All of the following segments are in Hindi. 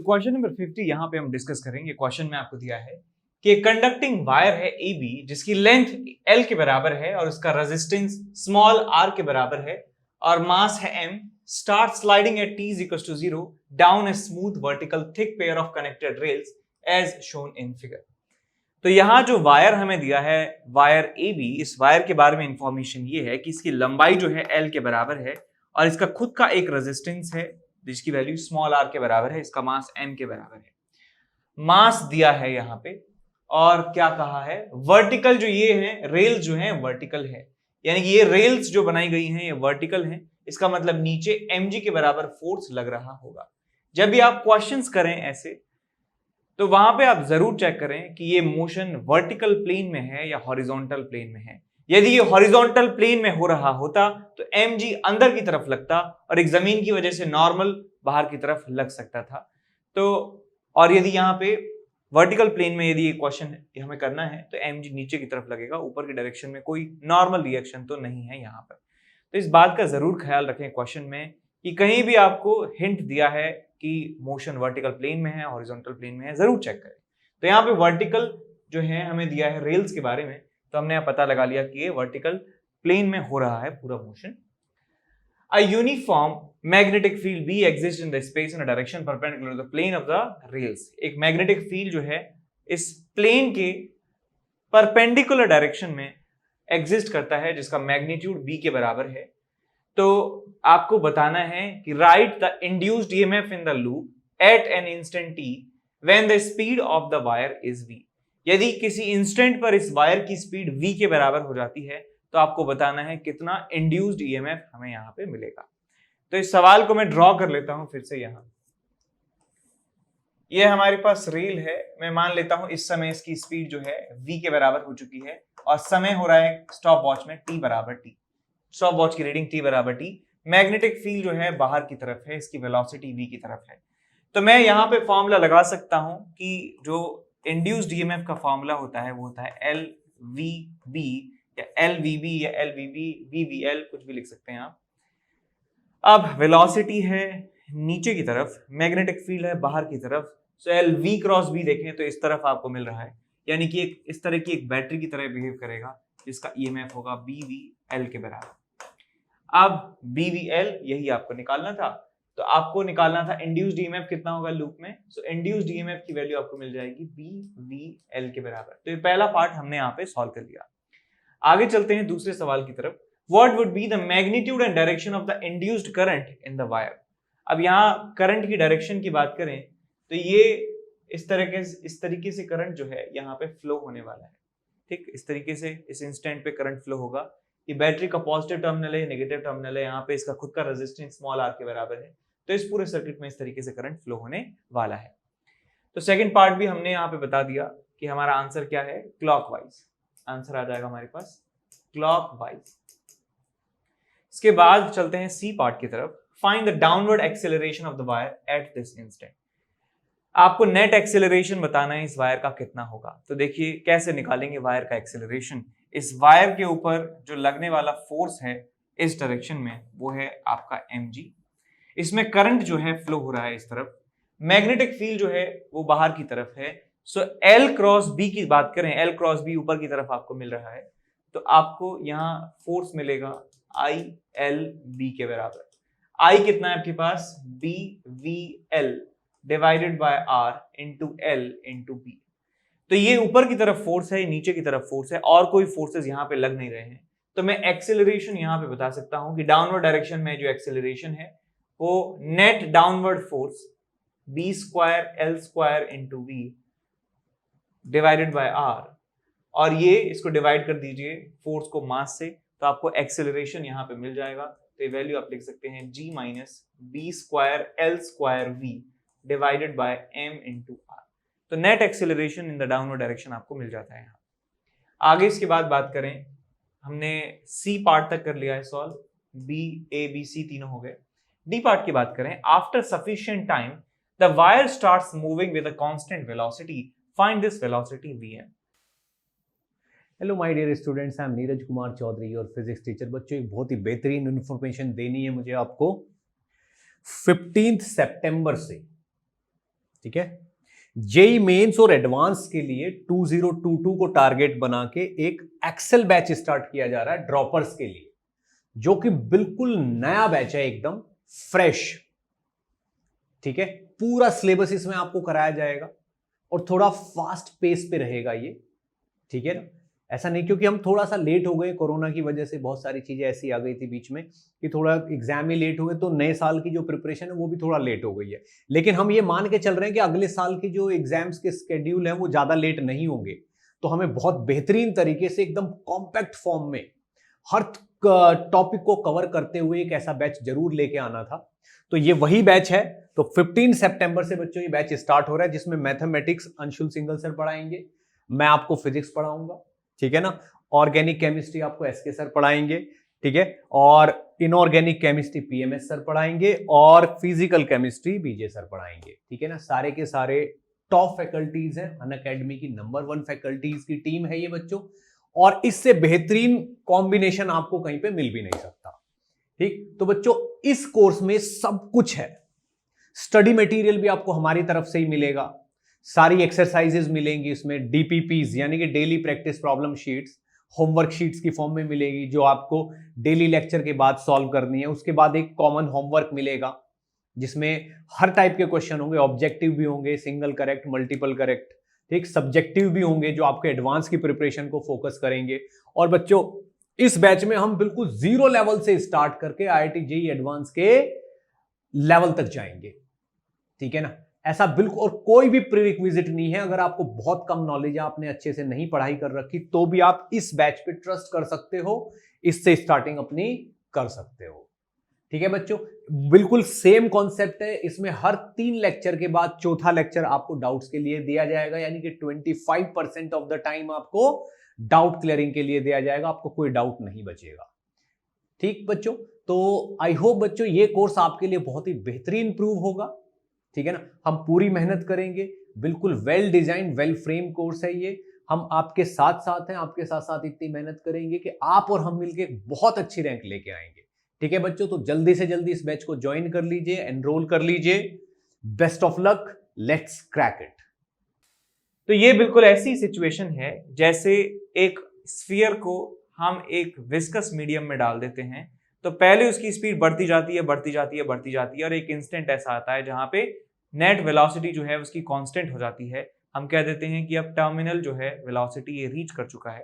क्वेश्चन नंबर 50 यहाँ पे हम डिस्कस करेंगे। क्वेश्चन में आपको दिया है कि कंडक्टिंग वायर है AB जिसकी लेंथ L के बराबर है और उसका रेजिस्टेंस स्मॉल r के बराबर है और मास है m, start sliding at t is equals to 0 down a smooth vertical thick pair of connected rails as shown in figure. तो यहाँ जो वायर हमें दिया है वायर AB, इस वायर के बारे में इंफॉर्मेशन ये है कि इसकी लंबाई जो है L के बराबर है और इसका खुद का एक रेजिस्टेंस है जिसकी वैल्यू स्मॉल r के बराबर है, इसका मास m के बराबर है। मास दिया है यहाँ पे और क्या कहा है, वर्टिकल जो ये है रेल जो है वर्टिकल है, यानी कि ये रेल्स जो बनाई गई हैं ये वर्टिकल हैं, इसका मतलब नीचे mg के बराबर फोर्स लग रहा होगा। जब भी आप क्वेश्चंस करें ऐसे तो वहां पे आप जरूर चेक करें कि ये मोशन वर्टिकल प्लेन में है या हॉरिजॉन्टल प्लेन में है। यदि ये हॉरिजॉन्टल प्लेन में हो रहा होता तो mg अंदर की तरफ लगता और एक जमीन की वजह से नॉर्मल बाहर की तरफ लग सकता था। तो और यदि यहाँ पे वर्टिकल प्लेन में यदि ये क्वेश्चन हमें करना है तो mg नीचे की तरफ लगेगा, ऊपर की डायरेक्शन में कोई नॉर्मल रिएक्शन तो नहीं है यहाँ पर। तो इस बात का जरूर ख्याल रखें क्वेश्चन में कि कहीं भी आपको हिंट दिया है कि मोशन वर्टिकल प्लेन में है हॉरिजॉन्टल प्लेन में है, जरूर चेक करें। तो यहाँ पे वर्टिकल जो है हमें दिया है रेल्स के बारे में, तो हमने यहाँ पता लगा लिया कि ये वर्टिकल प्लेन में हो रहा है पूरा motion. A uniform magnetic field B exists in the space in a direction perpendicular to the plane of the rails। एक मैग्नेटिक फील्ड जो है इस प्लेन के परपेंडिकुलर डायरेक्शन में एग्जिस्ट करता है जिसका मैग्नीट्यूड B के बराबर है। तो आपको बताना है कि write the induced EMF in the loop at an instant t when the speed of the wire is v। यदि किसी इंस्टेंट पर इस वायर की स्पीड v के बराबर हो जाती है तो आपको बताना है कितना इंड्यूस्ड ईएमएफ हमें यहाँ पे मिलेगा। तो इस सवाल को मैं ड्रॉ कर लेता हूं फिर से। यहाँ ये हमारे पास रेल है, मैं मान लेता हूं इस समय इसकी स्पीड जो है v के बराबर हो चुकी है और समय हो रहा है स्टॉप वॉच में t बराबर t, स्टॉप वॉच की रीडिंग t बराबर t। मैग्नेटिक फील्ड जो है बाहर की तरफ है, इसकी वेलोसिटी v की तरफ है। तो मैं यहाँ पे फॉर्मूला लगा सकता हूं कि जो इंड्यूस्ड ईएमएफ का फॉर्मूला होता है वो होता है LVB या LVB या LVB VVL, कुछ भी लिख सकते हैं आप। अब वेलोसिटी है नीचे की तरफ, मैग्नेटिक फील्ड है बाहर की तरफ, सो LV क्रॉस B देखें तो इस तरफ आपको मिल रहा है, यानी कि एक इस तरह की एक बैटरी की तरह बिहेव करेगा जिसका ईएमएफ होगा BVL के बराबर। अब BVL यही आपको निकालना था, तो आपको निकालना था इंड्यूस्ड ईएमएफ कितना होगा लूप में। सो इंड्यूस्ड ईएमएफ की वैल्यू आपको मिल जाएगी BVL के बराबर। तो ये पहला पार्ट हमने यहाँ पे सॉल्व कर लिया। आगे चलते हैं दूसरे सवाल की तरफ। What would be the magnitude and direction of the induced current in the wire? अब यहाँ करंट की डायरेक्शन की बात करें तो ये इस तरीके से करंट जो है यहाँ पे फ्लो होने वाला है। ठीक, इस तरीके से इस इंस्टेंट पे करंट फ्लो होगा। ये बैटरी का पॉजिटिव टर्मिनल है, नेगेटिव टर्मिनल है, यहाँ पे इसका खुद का रेजिस्टेंस स्मॉल r के बराबर है। तो इस पूरे सर्किट में इस तरीके से करंट फ्लो होने वाला है। तो सेकंड पार्ट भी हमने यहाँ पे बता दिया कि हमारा आंसर क्या है, क्लॉकवाइज आंसर आ जाएगा हमारे पास, क्लॉकवाइज। इसके बाद चलते हैं सी पार्ट की तरफ। Find the downward acceleration of the wire at this instant. आपको नेट एक्सेलरेशन बताना है इस वायर का कितना होगा। तो देखिए कैसे निकालेंगे वायर का एक्सेलरेशन। इस वायर के ऊपर जो लगने वाला फोर्स है इस डायरेक्शन में वो है आपका mg। इसमें करंट जो है फ्लो हो रहा है इस तरफ, मैग्नेटिक फील्ड जो है वो बाहर की तरफ है। सो L क्रॉस B की बात करें, L क्रॉस B ऊपर की तरफ आपको मिल रहा है, तो आपको यहाँ फोर्स मिलेगा ILB के बराबर। I कितना है आपके पास, BVL divided by R into L into B। तो ये ऊपर की तरफ फोर्स है, नीचे की तरफ फोर्स है, और कोई फोर्सेस यहाँ पे लग नहीं रहे हैं। तो मैं एक्सेलरेशन यहाँ पे बता सकता हूँ कि डाउनवर्ड डायरेक्शन में जो एक्सेलरेशन है वो net downward force B square L square into V divided bye R, और ये इसको डिवाइड कर दीजिए फोर्स को मास से, तो आपको एक्सेलरेशन यहाँ पे मिल जाएगा। तो ये वैल्यू आप लिख सकते हैं G minus B square L square V divided by M into R। तो net acceleration in the downward direction आपको मिल जाता है यहाँ। आगे इसके बाद बात करें, हमने सी पार्ट तक कर लिया है solve, b a b c तीनों हो गए। डी पार्ट की बात करें, after sufficient time the wire starts moving with a constant velocity, find this velocity Vm। Hello my dear students, I am Neeraj Kumar Chaudhary your physics teacher. बच्चों एक बहुत ही बेहतरीन इन्फॉर्मेशन देनी है मुझे आपको। 15 सितंबर से ठीक है। जेई मेंस और एडवांस के लिए 2022 को टारगेट बना के एक एक्सेल बैच स्टार्ट किया जा रहा है ड्रॉपर्स के लिए, जो कि बिल्कुल नया बैच है, एकदम फ्रेश। ठीक है, पूरा सिलेबस इसमें आपको कराया जाएगा और थोड़ा फास्ट पेस पे रहेगा ये। ठीक है ना, ऐसा नहीं क्योंकि हम थोड़ा सा लेट हो गए कोरोना की वजह से, बहुत सारी चीजें ऐसी आ गई थी बीच में कि थोड़ा एग्जाम ही लेट हो गए, तो नए साल की जो प्रिपरेशन है वो भी थोड़ा लेट हो गई है। लेकिन हम ये मान के चल रहे हैं कि अगले साल की जो एग्जाम्स के स्केड्यूल है वो ज्यादा लेट नहीं होंगे, तो हमें बहुत बेहतरीन तरीके से एकदम कॉम्पैक्ट फॉर्म में हर टॉपिक को कवर करते हुए एक ऐसा बैच जरूर लेके आना था। तो ये वही बैच है। तो 15 सितंबर से बच्चों ये बैच स्टार्ट हो रहा है, जिसमें मैथमेटिक्स अंशुल सिंगल सर पढ़ाएंगे, मैं आपको फिजिक्स पढ़ाऊंगा, ठीक है ना, ऑर्गेनिक केमिस्ट्री आपको एसके सर पढ़ाएंगे, ठीक है, और इनऑर्गेनिक केमिस्ट्री पीएमएस सर पढ़ाएंगे, और फिजिकल केमिस्ट्री बीजे सर पढ़ाएंगे। ठीक है ना, सारे के सारे टॉप फैकल्टीज हैं, अनअकैडमी की नंबर 1 फैकल्टीज की टीम है ये बच्चों, और इससे बेहतरीन कॉम्बिनेशन आपको कहीं पे मिल भी नहीं सकता। ठीक, तो बच्चों इस कोर्स में सब कुछ है, स्टडी मटेरियल भी आपको हमारी तरफ से ही मिलेगा, सारी एक्सरसाइजेज मिलेंगी इसमें, डीपीपीज यानी कि daily practice problem sheets homework sheets की फॉर्म में मिलेगी, जो आपको डेली लेक्चर के बाद सॉल्व करनी है। उसके बाद एक कॉमन होमवर्क मिलेगा जिसमें हर टाइप के क्वेश्चन होंगे, ऑब्जेक्टिव भी होंगे, सिंगल करेक्ट, मल्टीपल करेक्ट, ठीक, सब्जेक्टिव भी होंगे जो आपके एडवांस की प्रिपरेशन को फोकस करेंगे। और बच्चों इस बैच में हम बिल्कुल जीरो लेवल से स्टार्ट करके आईआईटी जेईई एडवांस के लेवल तक जाएंगे। ठीक है ना, ऐसा बिल्कुल, और कोई भी प्रीरिक्विजिट नहीं है। अगर आपको बहुत कम नॉलेज है, आपने अच्छे से नहीं पढ़ाई कर रखी, तो भी आप इस बैच पे ट्रस्ट कर सकते हो, इससे स्टार्टिंग अपनी कर सकते हो। ठीक है बच्चों, बिल्कुल सेम कॉन्सेप्ट है। इसमें हर 3 लेक्चर के बाद चौथा लेक्चर आपको डाउट्स के लिए दिया जाएगा, यानी कि 25% ऑफ द टाइम आपको डाउट क्लियरिंग के लिए दिया जाएगा, आपको कोई डाउट नहीं बचेगा। ठीक बच्चों, तो आई होप बच्चों ये कोर्स आपके लिए बहुत ही बेहतरीन प्रूव होगा। ठीक है ना, हम पूरी मेहनत करेंगे, बिल्कुल well design well frame course है ये। हम आपके साथ साथ हैं, आपके साथ साथ इतनी मेहनत करेंगे कि आप और हम मिलके बहुत अच्छी रैंक लेके आएंगे। ठीक है बच्चों, तो जल्दी से जल्दी इस बैच को ज्वाइन कर लीजिए, एनरोल कर लीजिए। Best of luck, let's crack it. तो ये बिल्कुल ऐसी सिचुएशन है जैसे एक स्फीयर को हम एक विस्कस मीडियम में डाल देते हैं, तो पहले उसकी स्पीड बढ़ती जाती है, बढ़ती जाती है, बढ़ती जाती है, और एक इंस्टेंट ऐसा आता है जहां पे नेट वेलोसिटी जो है उसकी कांस्टेंट हो जाती है। हम कह देते हैं कि अब टर्मिनल जो है वेलोसिटी ये रीच कर चुका है,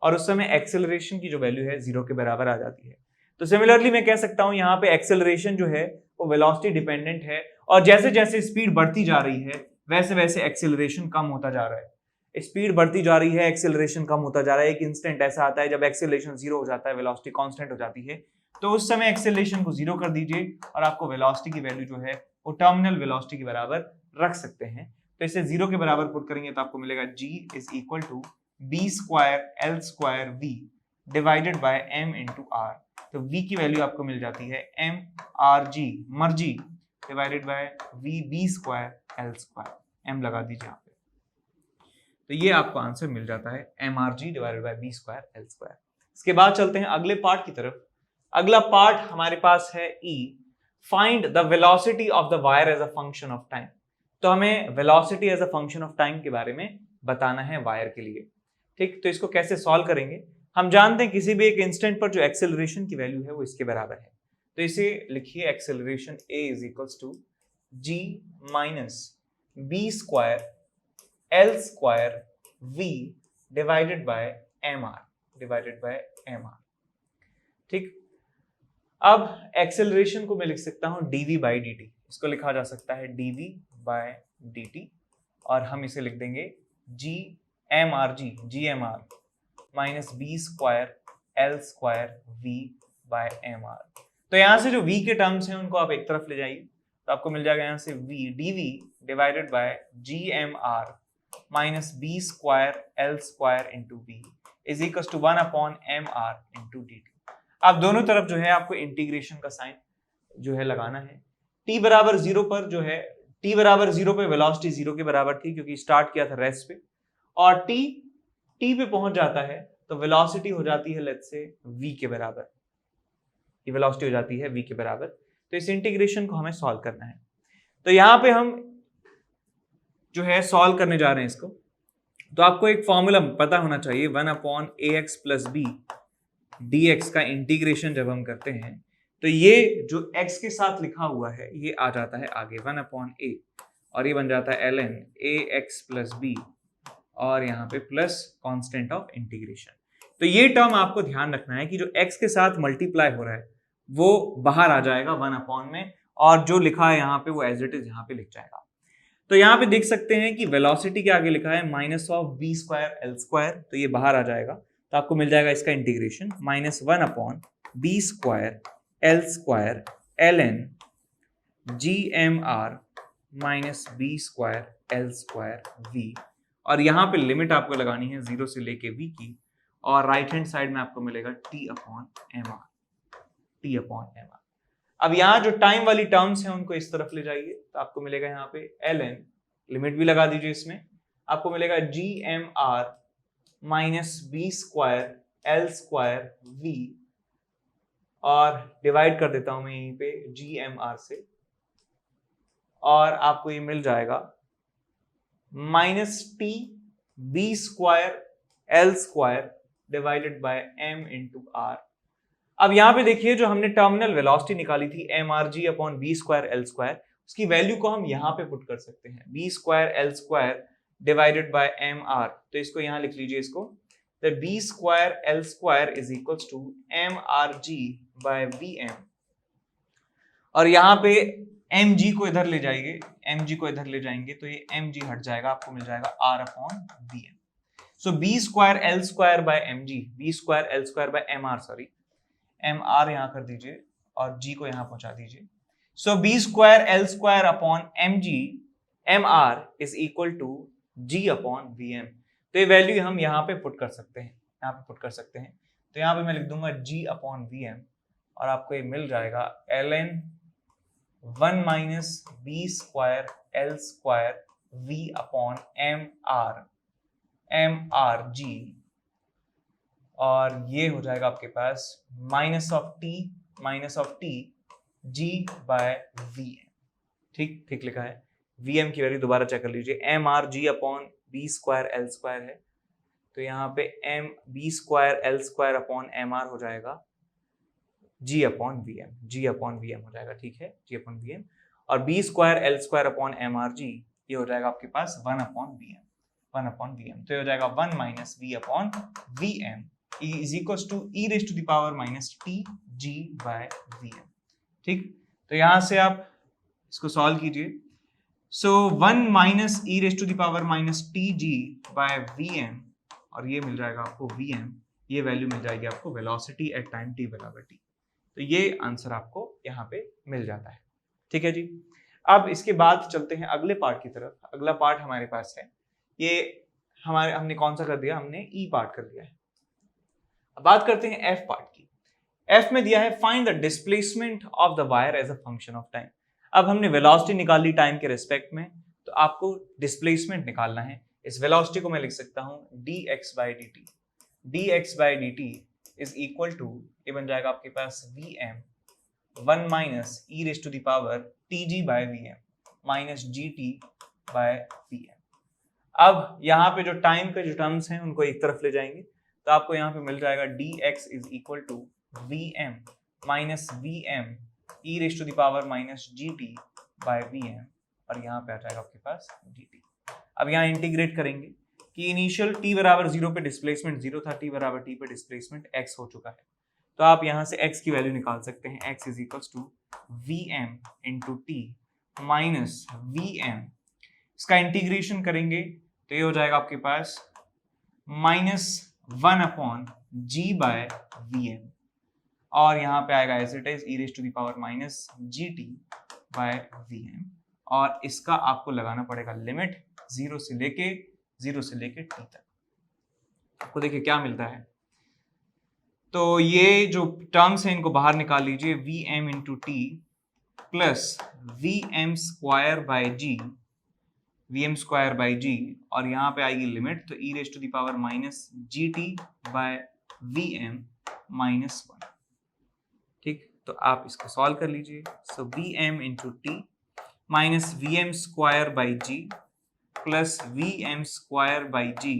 और उस समय एक्सेलरेशन की जो वैल्यू है 0 के बराबर आ जाती है। तो सिमिलरली मैं कह सकता हूं यहाँ पे एक्सेलरेशन जो है वो वेलोसिटी डिपेंडेंट है, और जैसे जैसे स्पीड बढ़ती जा रही है वैसे वैसे एक्सेलरेशन कम होता जा रहा है। स्पीड बढ़ती जा रही है, एक्सेलरेशन कम होता जा रहा है। एक इंस्टेंट ऐसा आता है जब एक्सेलरेशन 0 हो जाता है, वेलोसिटी कांस्टेंट हो जाती है, तो उस समय एक्सेलरेशन को 0 कर दीजिए और आपको वेलोसिटी की वैल्यू जो है वो टर्मिनल वेलोसिटी के बराबर रख सकते हैं। तो इसे 0 के बराबर पुट करेंगे तो आपको मिलेगा g is equal to b square l square v divided by m into r। तो v की वैल्यू आपको मिल जाती है m r g मर्जी divided by v b square l square, m लगा दीजिए यहाँ पे, तो ये आपको आंसर मिल जाता है m are g divided by b square L square. इसके बाद चलते हैं अगले पार्ट की तरफ। अगला पार्ट हमारे पास है e, find the velocity of the wire as a function of time. तो हमें velocity as a function of time के बारे में बताना है वायर के लिए। ठीक, तो इसको कैसे सॉल्व करेंगे? हम जानते हैं किसी भी एक इंस्टेंट पर जो एक्सेलरेशन की वैल्यू है वो इसके बराबर है, तो इसे लिखिए acceleration a is equals to g minus b square L square v divided by m r. ठीक, अब एक्सेलरेशन को मैं लिख सकता हूं dv बाई dt, इसको लिखा जा सकता है dv बाय dt, और हम इसे लिख देंगे g m r minus b square L square v by m r. तो यहां से जो v के टर्म्स हैं उनको आप एक तरफ ले जाइए, तो आपको मिल जाएगा यहां से v dv divided by g m r minus b square L square into b is equal to 1 upon m r into d t. अब दोनों तरफ जो है आपको इंटीग्रेशन का साइन जो है लगाना है। t बराबर 0 पर जो है, t बराबर 0 पे वेलोसिटी 0 के बराबर थी क्योंकि स्टार्ट किया था रेस्ट पे, और t पे पहुंच जाता है तो वेलोसिटी हो जाती है लेट्स से v के बराबर, ये वेलोसिटी हो जाती है v के बराबर। तो इस इंटीग्रेशन को हमें सॉल्व करना है। तो यहां पे हम जो है सॉल्व करने जा रहे हैं इसको, तो आपको एक फॉर्मूला पता होना चाहिए 1/ax + b dx का इंटीग्रेशन जब हम करते हैं तो ये जो x के साथ लिखा हुआ है ये आ जाता है आगे 1/a और ये बन जाता है ln ax + b और यहाँ पे प्लस कांस्टेंट ऑफ इंटीग्रेशन। तो ये टर्म आपको ध्यान रखना है कि जो x के साथ मल्टीप्लाई हो रहा है वो बाहर आ जाएगा 1 में, और जो लिखा है यहाँ पे वो एज इट इज यहाँ पे लिख जाएगा। तो यहाँ पे देख सकते हैं कि वेलोसिटी के आगे लिखा है -v² L², तो ये बाहर आ जाएगा, तो आपको मिल जाएगा इसका integration -1/b² L² ln gmr -b² L² v, और यहाँ पे लिमिट आपको लगानी है 0 से लेके v की, और राइट हैंड साइड में आपको मिलेगा t/mr। अब यहाँ जो टाइम वाली टर्म्स हैं उनको इस तरफ ले जाइए, तो आपको मिलेगा यहाँ पे ln, लिमिट भी लगा दीजिए इसमें, आपको मिलेगा gmr -b² L² v, और डिवाइड कर देता हूं मैं यहीं पे gmr से, और आपको ये मिल जाएगा -t b² L² / m × r। अब यहां पे देखिए जो हमने टर्मिनल वेलोसिटी निकाली थी mrg/b² L², उसकी वैल्यू को हम यहां पे पुट कर सकते हैं b² L² / mr, तो इसको यहां लिख लीजिए इसको, the b² L² is equals to mrg/vm, और यहाँ पे mg को इधर ले जाइए, mg को इधर ले जाएंगे तो ये mg हट जाएगा, आपको मिल जाएगा r/vm। सो b² L² mg, b² L² mr, sorry mr यहाँ कर दीजिए और g को यहाँ पहुंचा दीजिए। सो b² L² mg mr is equal to g/vm, तो ये वैल्यू हम यहाँ पे पुट कर सकते हैं, यहाँ पे पुट कर सकते हैं, तो यहाँ पे मैं लिख दूंगा g/vm, और आपको ये मिल जाएगा ln 1 - b² L² v/mr mrg, और ये हो जाएगा आपके पास -t g/vm। ठीक ठीक लिखा है, vm की वैल्यू दोबारा चेक कर लीजिए, mrg/b² L² है, तो यहाँ पे b² L² mr हो जाएगा g/vm हो जाएगा, ठीक है, g/vm, और b² L² mrg ये हो जाएगा आपके पास 1/vm, तो ये हो जाएगा 1 - v/vm is equals to e raised to the power -t g/vm। ठीक, तो यहां से आप इसको सॉल्व कीजिए। सो 1 - e raised to the power -t g/vm, और ये मिल जाएगा आपको vm, ये वैल्यू मिल जाएगी आपको velocity at time t = t, तो ये आंसर आपको यहाँ पे मिल जाता है। ठीक है जी, अब इसके बाद चलते हैं अगले पार्ट की तरफ। अगला पार्ट हमारे पास है, ये हमने कौन सा कर दिया, हमने ई पार्ट कर दिया है। अब बात करते हैं एफ पार्ट की। एफ में दिया है find the displacement of the wire as a function of time. अब हमने वेलोसिटी निकाली टाइम के रिस्पेक्ट में, तो आपको डिस्प्लेसमेंट निकालना है। इस वेलोसिटी को मैं लिख सकता हूं dx/dt, dx/dt is equal to, ये बन जाएगा आपके पास vm 1 - e raised to the power tg/vm -gt/vm। अब यहाँ पे जो टाइम के जो टर्म्स हैं उनको एक तरफ ले जाएंगे, तो आपको यहाँ पे मिल जाएगा dx is equal to vm -vm e raised to the power -gt/vm, और यहाँ पे आ जाएगा आपके पास dt। अब यहाँ इंटीग्रेट करेंगे कि इनिशियल t = 0 पे डिस्प्लेसमेंट 0 था, t = t पे डिस्प्लेसमेंट x हो चुका है, तो आप यहाँ से x की वैल्यू निकाल सकते हैं, x is equal to vm × t -vm, इसका इंटीग्रेशन करेंगे तो ये हो जाएगा आपके पास -1/g/vm, और यहाँ पे आएगा as it is e raised to the power -gt/vm, और इसका आपको लगाना पड़ेगा लिमिट 0 से लेके t तक। आपको देखिए क्या मिलता है, तो ये जो टर्म्स हैं इनको बाहर निकाल लीजिए, vm × t plus vm² g, और यहाँ पे आएगी लिमिट, तो e raised to the power -gt/vm -1। ठीक, तो आप इसको सॉल्व कर लीजिए। So vm × t -vm² g plus v M square by g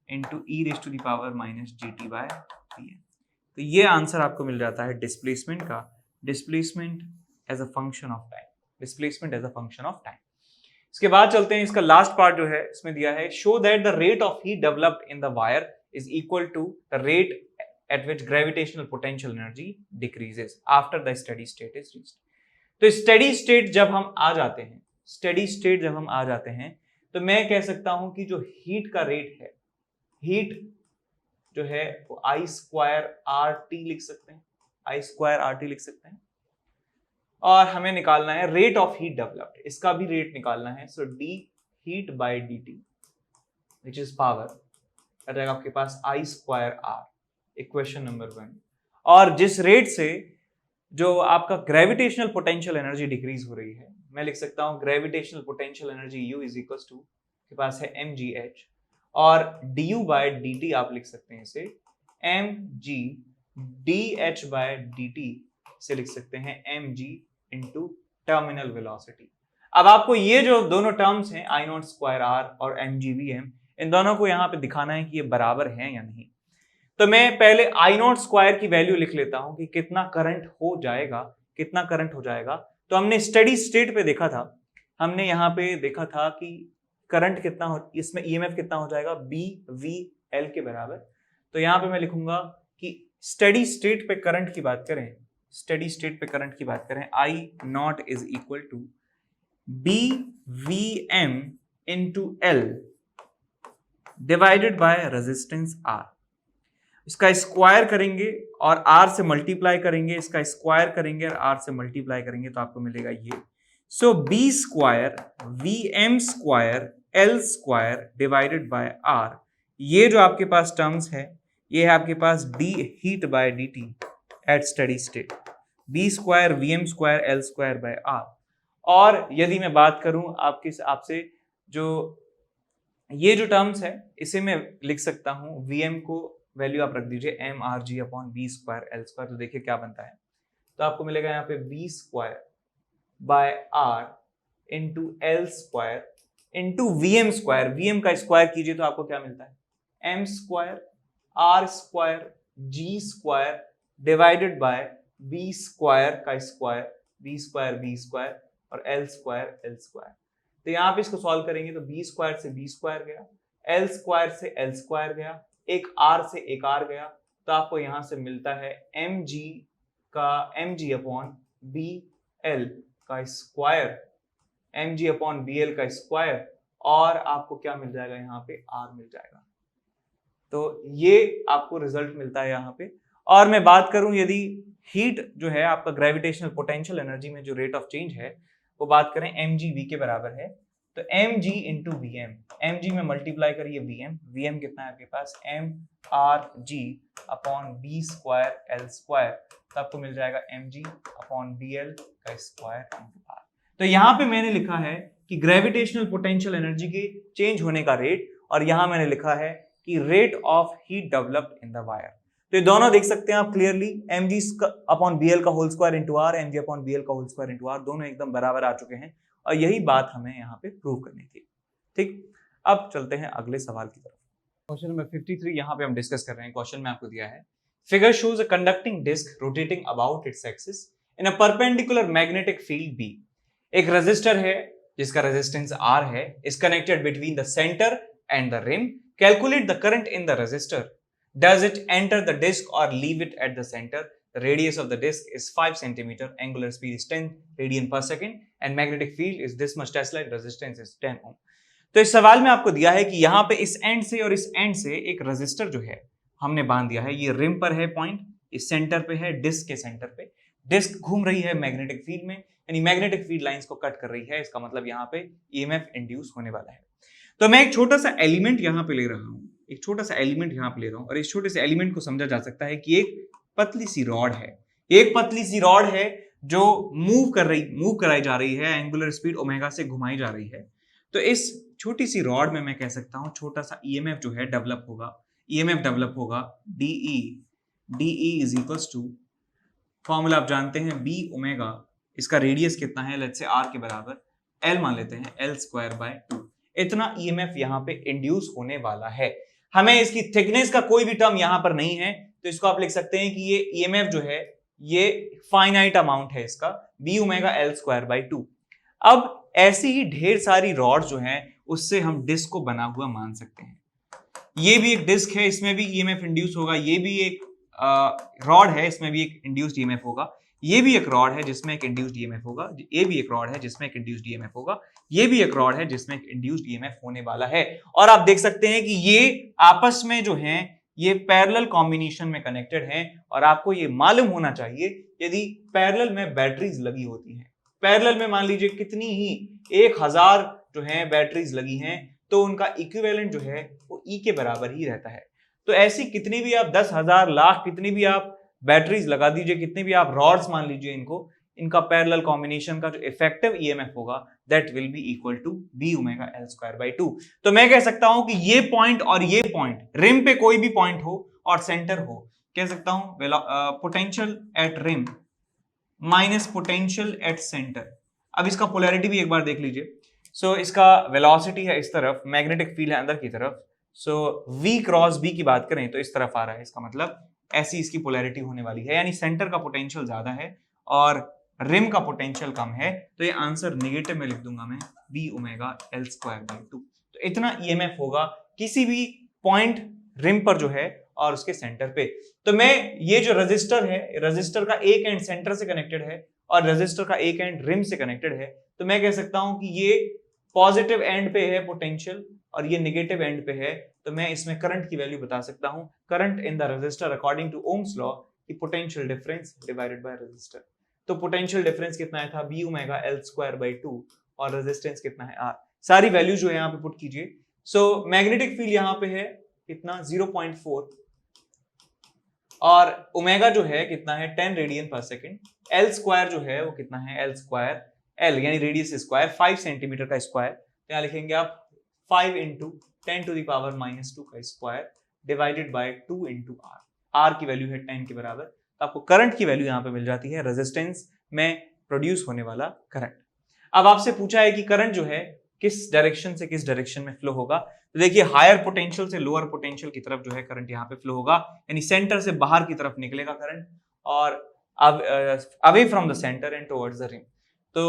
into e raise to the power minus g t by v m. तो ये आंसर आपको मिल जाता है डिस्प्लेसमेंट का, displacement as a function of time, displacement as a function of time. इसके बाद चलते हैं, इसका लास्ट पार्ट जो है इसमें दिया है show that the rate of heat developed in the wire is equal to the rate at which gravitational potential energy decreases after the steady state is reached. तो स्टेडी स्टेट जब हम आ जाते हैं, स्टेडी स्टेट जब हम आ जाते हैं तो मैं कह सकता हूं कि जो हीट का रेट है, हीट जो है वो आई स्क्वायर आर टी लिख सकते हैं, आई स्क्वायर आर टी लिख सकते हैं। और हमें निकालना है रेट ऑफ हीट डेवलप्ड, इसका भी रेट निकालना है। So d heat by d t which is power आ जाएगा आपके पास I square R, equation number 1। और जिस रेट से जो आपका ग्रेविटेशनल पोटेंशियल एनर्जी डिक्रीज हो रही है, मैं लिख सकता हूं gravitational potential energy u is equal to के पास है एम जी एच, और d u by d t आप लिख सकते हैं इसे m g d h by d t से लिख सकते हैं एम जी इंटू टर्मिनल वेलोसिटी। अब आपको ये जो दोनों टर्म्स हैं आई नॉट स्क्वायर आर और एम जी वी एम, इन दोनों को यहाँ पे दिखाना है कि ये बराबर हैं या नहीं। तो मैं पहले आई नॉट स्क्वायर की वैल्यू लिख लेता हूं कि कितना करंट हो जाएगा, कितना करंट हो जाएगा। तो हमने स्टेडी स्टेट पे देखा था, हमने यहाँ पे देखा था कि करंट कितना हो, इसमें ईएमएफ कितना हो जाएगा बी वी एल के बराबर। तो यहाँ पे मैं लिखूंगा कि स्टेडी स्टेट पे करंट की बात करें, स्टेडी स्टेट पे करंट की बात करें, I not is equal to B V M into L divided by resistance R. इसका स्क्वायर करेंगे और आर से मल्टीप्लाई करेंगे, इसका स्क्वायर करेंगे और आर से मल्टीप्लाई करेंगे तो आपको मिलेगा ये। So B square V M square L square divided by R, ये जो आपके पास टर्म्स है ये है आपके पास d heat by d t at steady state, B square V M square L square by R. और यदि मैं बात करूं आपसे जो ये जो टर्म्स है इसे मैं लिख सकता हूं, वी एम को वैल्यू आप रख दीजिए m R G upon B square L square, तो देखिए क्या बनता है। तो आपको मिलेगा यहाँ पे b square by r into l square into V M square, we m का स्क्वायर कीजिए तो आपको क्या मिलता है m square r square g square divided by b square का स्क्वायर, बी स्क्वायर और एल स्क्वायर। तो यहाँ पे इसको सॉल्व करेंगे तो बी स्क्वायर से बी स्क्वायर गया, एल स्क्वायर से एल स्क्वायर गया, एक आर से एक आर गया, तो आपको यहां से मिलता है M G upon B L का square, M G upon B L का स्क्वायर, और आपको क्या मिल जाएगा यहाँ पे आर मिल जाएगा। तो ये आपको रिजल्ट मिलता है यहाँ पे। और मैं बात करूं यदि हीट जो है आपका ग्रेविटेशनल पोटेंशियल एनर्जी में जो रेट ऑफ चेंज है वो बात करें एम जी वी के बराबर है, तो M ji into we M G में मल्टीप्लाई करिए वी एम कितना है आपके पास M R G upon B square L square, तो आपको मिल जाएगा M G upon B L का स्क्वायर इंटू आर। तो यहाँ पे मैंने लिखा है कि ग्रेविटेशनल पोटेंशियल एनर्जी के चेंज होने का रेट, और यहाँ मैंने लिखा है कि rate of heat developed in the wire. तो ये दोनों देख सकते हैं आप clearly, M G upon B L का whole square into R, M G upon B L का होल स्क्वायर इंटू आर, दोनों एकदम बराबर आ चुके हैं, और यही बात हमें यहाँ पे प्रूव करनी थी। ठीक, अब चलते हैं अगले सवाल की तरफ। क्वेश्चन नंबर 53 यहाँ पे हम डिस्कस कर रहे हैं। क्वेश्चन में आपको दिया है figure shows a conducting disc rotating about its axis in a perpendicular magnetic field b. एक रेजिस्टर है जिसका रेजिस्टेंस R है, is connected between the centre and the rim. Calculate the current in the resistor. Does it enter the disc or leave it at the center? The radius of the disc is 5 centimeter, angular speed is 10 radian per second, and magnetic field is this much Tesla, and resistance is 10 ohm. तो इस सवाल में आपको दिया है कि यहाँ पे इस एंड से और इस एंड से एक रेजिस्टर जो है हमने बांध दिया है, ये रिम पर है पॉइंट, इस सेंटर पे है, डिस्क के सेंटर पे। डिस्क घूम रही है मैग्नेटिक फील्ड में, यानी मैग्नेटिक फील्ड लाइंस को कट कर रही है, इसका मतलब यहाँ पे ईएमएफ इंड्यूस होने वाला है। तो मैं एक छोटा सा एलिमेंट यहाँ पे ले रहा हूँ, एक छोटा सा एलिमेंट यहाँ पे ले रहा हूँ, और इस छोटे से एलिमेंट को समझा जा सकता है कि एक पतली सी रॉड है, एक पतली सी रॉड है जो मूव कराई जा रही है, एंगुलर स्पीड ओमेगा से घुमाई जा रही है। तो इस छोटी सी रॉड में मैं कह सकता हूँ छोटा सा ईएमएफ जो है डेवलप होगा, ईएमएफ डेवलप होगा DE is equals to, formula आप जानते हैं बी ओमेगा, इसका रेडियस कितना है, लेट्स से आर के बराबर, एल मान लेते हैं, एल स्क्वायर बाय 2। इतना ईएमएफ यहाँ पे इंड्यूस होने वाला है। हमें इसकी थिकनेस का कोई भी टर्म यहां पर नहीं है, तो इसको आप लिख सकते हैं कि ये ईएमएफ जो है ये फाइनाइट अमाउंट है इसका, b omega L square by 2। अब ऐसी ही ढेर सारी रॉड जो हैं उससे हम डिस्क को बना हुआ मान सकते हैं। ये भी एक डिस्क है, इसमें भी ईएमएफ इंड्यूस होगा। ये भी एक रॉड है, इसमें भी एक इंड्यूस्ड ईएमएफ होगा। ये भी एक रॉड है जिसमें एक इंड्यूस्ड ईएमएफ होगा। ये भी एक रॉड है जिसमें एक इंड्यूस्ड ईएमएफ होगा। ये भी एक रॉड है जिसमें एक इंड्यूस्ड ईएमएफ होने वाला है। और आप देख सकते हैं कि ये आपस में जो हैं ये पैरेलल कॉम्बिनेशन में कनेक्टेड हैं। और आपको ये मालूम होना चाहिए यदि पैरेलल में बैटरीज लगी होती हैं, पैरेलल में मान लीजिए कितनी ही 1000 जो है बैटरीज लगी हैं, तो उनका इक्विवेलेंट जो है वो ई के बराबर ही रहता है। तो ऐसी कितनी भी आप 10,000 लाख कितनी भी आप बैटरीज लगा दीजिए, कितने भी आप रॉड्स मान लीजिए इनको, इनका पैरेलल कॉम्बिनेशन का जो इफेक्टिव ईएमएफ होगा that will be equal to b omega L square by 2। तो मैं कह सकता हूं कि ये पॉइंट और ये पॉइंट, रिम पे कोई भी पॉइंट हो और सेंटर हो, कह सकता हूं potential at rim minus potential at centre. अब इसका पोलैरिटी भी एक बार देख लीजिए। सो इसका वेलोसिटी है इस तरफ, मैग्नेटिक फील्ड है अंदर की तरफ। सो V क्रॉस B की बात करें तो इस तरफ आ रहा है, इसका मतलब ऐसी इसकी पोलैरिटी होने वाली है, यानी सेंटर का पोटेंशियल ज्यादा है और रिम का पोटेंशियल कम है। तो ये आंसर नेगेटिव में लिख दूंगा मैं, b omega L square by 2। तो इतना ईएमएफ होगा किसी भी पॉइंट रिम पर जो है और उसके सेंटर पे। तो मैं ये जो रजिस्टर है, रजिस्टर का एक एंड सेंटर से कनेक्टेड है और रजिस्टर का एक एंड रिम से कनेक्टेड है, तो मैं कह सकता हूं कि ये पॉजिटिव एंड पे है पोटेंशियल और ये नेगेटिव एंड पे है। तो मैं इसमें करंट की वैल्यू बता सकता हूं, current in the resistor according to Ohm's law की potential difference divided by resistor. तो पोटेंशियल डिफरेंस कितना है था, B omega L square by 2 और रेजिस्टेंस कितना है आर। सारी वैल्यू जो है यहाँ पे पुट कीजिए। सो मैग्नेटिक फील्ड यहाँ पे है कितना 0.4 और ओमेगा जो है कितना है 10 रेडियन पर सेकेंड। एल स्क्वायर जो है वो कितना है, एल स्क्वायर एल यानी रेडियस स्क्वायर 5 सेंटीमीटर का स्क्वायर, तो यहाँ लिखेंगे आप 5 इंटू 10 टू द पावर -2 का square divided by 2 into r. R की वैल्यू है 10 के बराबर। तो आपको करंट की वैल्यू यहाँ पे मिल जाती है, रेजिस्टेंस में प्रोड्यूस होने वाला करंट। अब आपसे पूछा है कि करंट जो है किस डायरेक्शन से किस डायरेक्शन में फ्लो होगा। तो देखिए हायर पोटेंशियल से लोअर पोटेंशियल की तरफ जो है करंट यहाँ पे फ्लो होगा, यानी सेंटर से बाहर की तरफ निकलेगा करंट और away from the centre and towards the rim. तो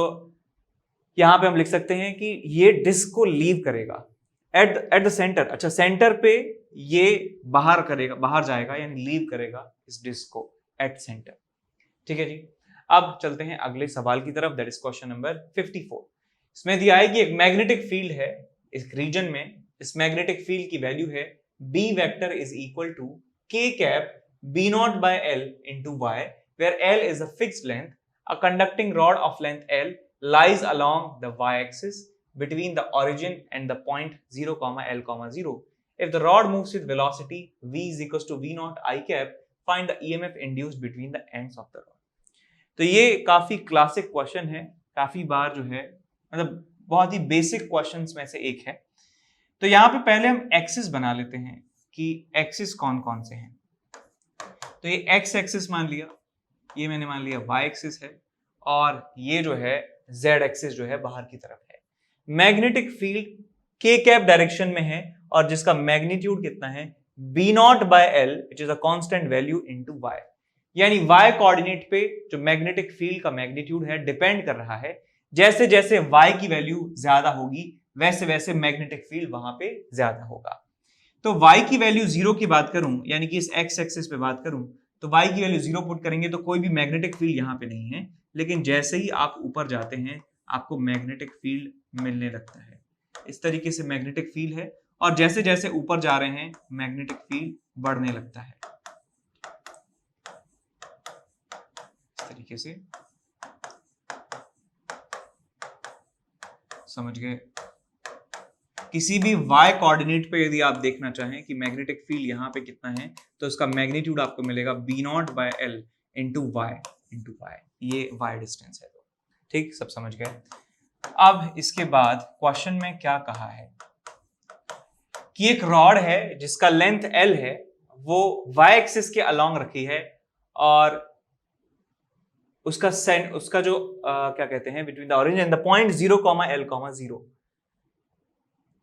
यहाँ पे हम लिख सकते हैं कि ये डिस्क को लीव करेगा एट द सेंटर। अच्छा, सेंटर पे ये बाहर करेगा, बाहर जाएगा यानी लीव करेगा इस डिस्क को एट सेंटर। ठीक है जी। अब चलते हैं अगले सवाल की तरफ, दैट इज क्वेश्चन नंबर 54। इसमें दिया है कि एक मैग्नेटिक फील्ड है इस रीजन में, इस मैग्नेटिक फील्ड की वैल्यू है B vector is equal to K cap B not by L into Y, where L is a fixed length, a conducting rod of length L lies along the y-axis between the origin and the point 0, L, 0. If the rod moves with velocity v is equals to v naught I cap, find the EMF induced between the ends of the rod. तो ये काफी क्लासिक क्वेश्चन है, काफी बार जो है मतलब बहुत ही बेसिक क्वेश्चंस में से एक है। तो यहाँ पे पहले हम एक्सिस बना लेते हैं कि एक्सिस कौन कौन से हैं। तो ये एक्स एक्सिस मान लिया, ये मैंने मान लिया वाई एक्सिस है और ये जो है Z एक्सिस जो है बाहर की तरफ है। मैग्नेटिक फील्ड के कैप डायरेक्शन में है और जिसका मैग्नीट्यूड कितना है B naught by L which is a constant value into y, यानी y कोऑर्डिनेट पे जो मैग्नेटिक फील्ड का मैग्नीट्यूड है डिपेंड कर रहा है। जैसे जैसे y की वैल्यू ज्यादा होगी वैसे वैसे मैग्नेटिक फील्ड वहां पे ज्यादा होगा। तो y की वैल्यू 0 की बात करूं, यानी कि इस x एक्सिस पे बात करूं, तो y की वैल्यू 0 पुट करेंगे तो कोई भी मैग्नेटिक फील्ड यहाँ पे नहीं है। लेकिन जैसे ही आप ऊपर जाते हैं आपको मैग्नेटिक फील्ड मिलने लगता है। इस तरीके से मैग्नेटिक फील्ड है और जैसे जैसे ऊपर जा रहे हैं मैग्नेटिक फील्ड बढ़ने लगता है। इस तरीके से समझ गए। किसी भी y कोऑर्डिनेट पे यदि आप देखना चाहें कि मैग्नेटिक फील्ड यहाँ पे कितना है तो उसका मैग्नीट्यूड आपको मिलेगा b naught by L into y, ये y डिस्टेंस है। तो ठीक, सब समझ गए। अब इसके बाद क्वेश्चन में क्या कहा है कि एक रॉड है जिसका लेंथ L है, वो y एक्सिस के अलोंग रखी है और उसका जो क्या कहते हैं between the origin and the point 0, L, 0।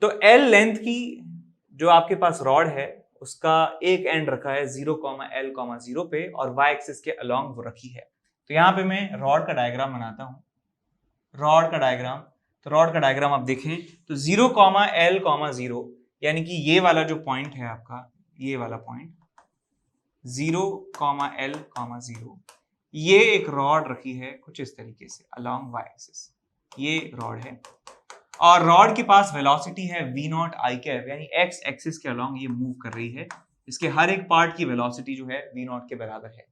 तो L लेंथ की जो आपके पास रॉड है उसका एक एंड रखा है 0,L,0 पे और y एक्सिस के अलोंग वो रखी है। तो यहाँ पे मैं रॉड का डायग्राम बनाता हूँ, रॉड का डायग्राम। तो रॉड का डायग्राम आप देखें तो 0,L,0 यानी कि ये वाला जो पॉइंट है आपका, ये वाला पॉइंट 0,L,0 ये एक रॉड रखी है कुछ इस तरीके से अलोंग y एक्सिस, ये रॉड है और रॉड के पास वेलोसिटी है v0 i कैप, यानी x एक्सिस के अलोंग ये मूव कर रही है। इसके हर एक पार्ट की वेलोसिटी जो है v0 के बराबर है।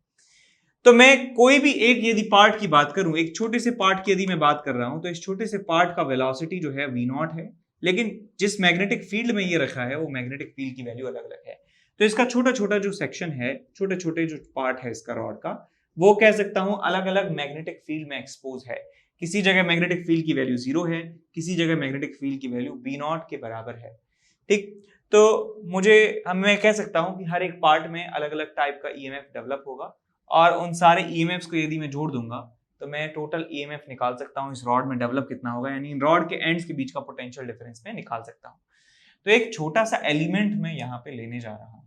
तो मैं कोई भी एक यदि पार्ट की बात करूं, एक छोटे से पार्ट की यदि मैं बात कर रहा हूं, तो इस छोटे से पार्ट का वेलोसिटी जो है v0 है, लेकिन जिस मैग्नेटिक फील्ड में ये रखा है वो मैग्नेटिक फील्ड की वैल्यू अलग अलग है। तो इसका छोटा छोटा जो सेक्शन है, छोटे छोटे जो पार्ट है इसका रॉड का, वो कह सकता हूं अलग अलग मैग्नेटिक फील्ड में एक्सपोज है। किसी जगह मैग्नेटिक फील्ड की वैल्यू 0 है, किसी जगह मैग्नेटिक फील्ड की वैल्यू v0 के बराबर है। ठीक, तो मैं कह सकता हूं कि हर एक पार्ट में अलग अलग टाइप का ईएमएफ डेवलप होगा और उन सारे ईएमएफ्स को यदि मैं जोड़ दूंगा तो मैं टोटल ईएमएफ निकाल सकता हूं इस रॉड में डेवलप कितना होगा, यानी इन रॉड के एंड्स के बीच का पोटेंशियल डिफरेंस मैं निकाल सकता हूं। तो एक छोटा सा एलिमेंट मैं यहां पे लेने जा रहा हूं,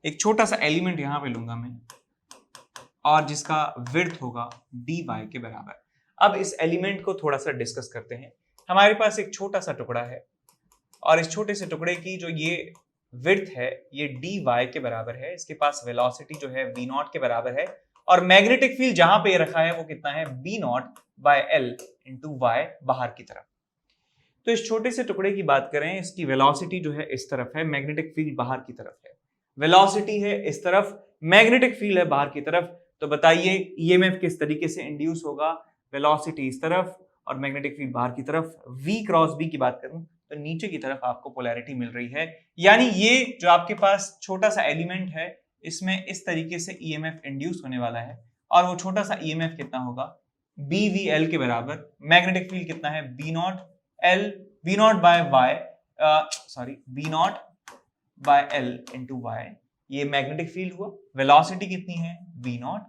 एक छोटा सा एलिमेंट यहां पे लूंगा मैं और जिसका विड्थ होगा dy के बराबर। अब इस एलिमेंट को थोड़ा सा डिस्कस करते हैं। हमारे पास एक छोटा सा टुकड़ा है और इस छोटे से टुकड़े की जो ये विड्थ है ये dy के बराबर है। इसके पास वेलोसिटी जो है v0 के बराबर है और मैग्नेटिक फील्ड जहां पे रखा है वो कितना है v0/L × y बाहर की तरफ। तो इस छोटे से टुकड़े की बात करें, इसकी वेलोसिटी जो है इस तरफ है, मैग्नेटिक फील्ड बाहर की तरफ है। वेलोसिटी है इस तरफ, मैग्नेटिक फील्ड है बाहर की तरफ। तो बताइए ईएमएफ किस तरीके से इंड्यूस होगा? वेलोसिटी इस तरफ और मैग्नेटिक फील्ड बाहर की तरफ। v क्रॉस b की बात करूं तो नीचे की तरफ आपको पोलैरिटी मिल रही है, यानी ये जो आपके पास छोटा सा एलिमेंट है इसमें इस तरीके से ईएमएफ इंड्यूस होने वाला है और वो छोटा सा ईएमएफ कितना होगा bvl के बराबर। मैग्नेटिक फील्ड कितना है v0L × y, ये मैग्नेटिक फील्ड हुआ। वेलोसिटी कितनी है v0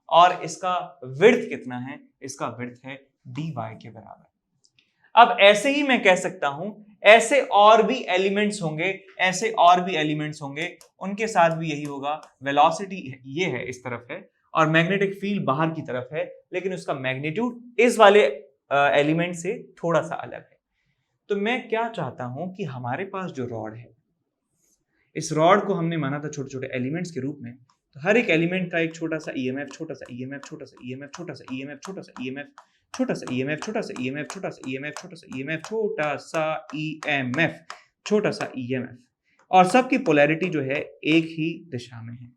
और इसका विड्थ कितना है, इसका विड्थ है dy के बराबर। अब ऐसे ही मैं कह सकता हूं ऐसे और भी एलिमेंट्स होंगे, उनके साथ भी यही होगा। वेलोसिटी ये है इस तरफ है और मैग्नेटिक फील्ड बाहर की तरफ है, लेकिन उसका मैग्नीट्यूड इस वाले एलिमेंट से थोड़ा सा अलग है। तो मैं क्या चाहता हूं कि हमारे पास जो रॉड है, इस रॉड को हमने माना था छोटे छोटे एलिमेंट्स के रूप में, तो हर एक एलिमेंट का एक छोटा सा ईएमएफ, छोटा सा ईएमएफ, छोटा सा ईएमएफ, छोटा सा ईएमएफ, छोटा सा ईएमएफ, छोटा सा ईएमएफ, छोटा सा ईएमएफ, छोटा सा ईएमएफ, छोटा सा ईएमएफ, छोटा सा ईएमएफ, छोटा सा ईएमएफ, और सबकी पोलैरिटी जो है एक ही दिशा में है।